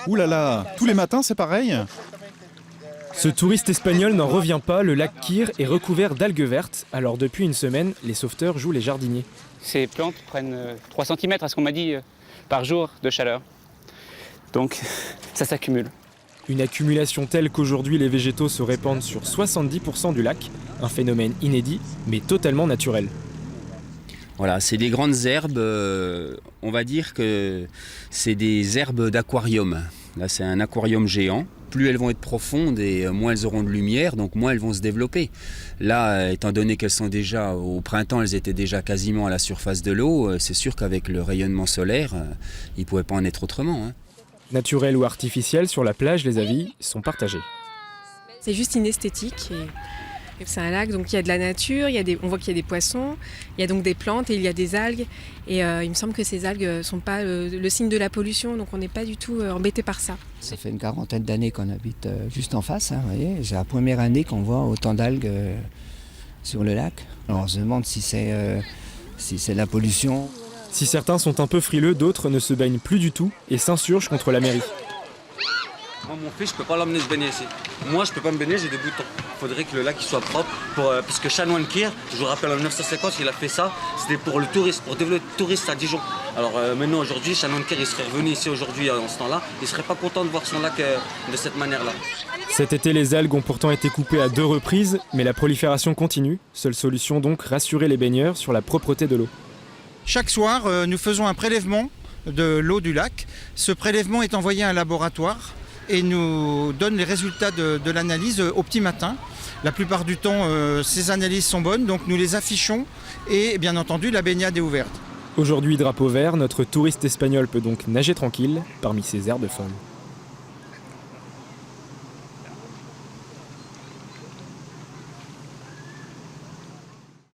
Ouh là là, tous les matins c'est pareil? Ce touriste espagnol n'en revient pas, le lac Kyr est recouvert d'algues vertes. Alors depuis une semaine, les sauveteurs jouent les jardiniers. Ces plantes prennent 3 cm à ce qu'on m'a dit par jour de chaleur. Donc ça s'accumule. Une accumulation telle qu'aujourd'hui les végétaux se répandent sur 70% du lac, un phénomène inédit mais totalement naturel. Voilà, c'est des grandes herbes, on va dire que c'est des herbes d'aquarium. Là c'est un aquarium géant. Plus elles vont être profondes et moins elles auront de lumière, donc moins elles vont se développer. Là, étant donné qu'elles sont déjà, au printemps, elles étaient déjà quasiment à la surface de l'eau, c'est sûr qu'avec le rayonnement solaire, il ne pouvait pas en être autrement. Naturel ou artificiel, sur la plage, les avis sont partagés. C'est juste inesthétique. C'est un lac, donc il y a de la nature, on voit qu'il y a des poissons, il y a donc des plantes et il y a des algues. Et il me semble que ces algues ne sont pas le signe de la pollution, donc on n'est pas du tout embêté par ça. Ça fait une quarantaine d'années qu'on habite juste en face. Vous voyez, c'est la première année qu'on voit autant d'algues sur le lac. Alors on se demande si c'est la pollution. Si certains sont un peu frileux, d'autres ne se baignent plus du tout et s'insurgent contre la mairie. Moi, mon fils, je peux pas l'emmener se baigner ici. Moi, je peux pas me baigner, j'ai des boutons. Il faudrait que le lac il soit propre. Parce que Chanoine Kyr, je vous rappelle en 1950, il a fait ça. C'était pour le tourisme, pour développer le tourisme à Dijon. Alors maintenant, aujourd'hui, Chanoine Kyr, il serait revenu ici aujourd'hui, en ce temps-là. Il serait pas content de voir son lac de cette manière-là. Cet été, les algues ont pourtant été coupées à 2 reprises, mais la prolifération continue. Seule solution donc, rassurer les baigneurs sur la propreté de l'eau. Chaque soir, nous faisons un prélèvement de l'eau du lac. Ce prélèvement est envoyé à un laboratoire et nous donne les résultats de l'analyse au petit matin. La plupart du temps, ces analyses sont bonnes, donc nous les affichons et bien entendu, la baignade est ouverte. Aujourd'hui, drapeau vert, notre touriste espagnol peut donc nager tranquille parmi ces herbes folles.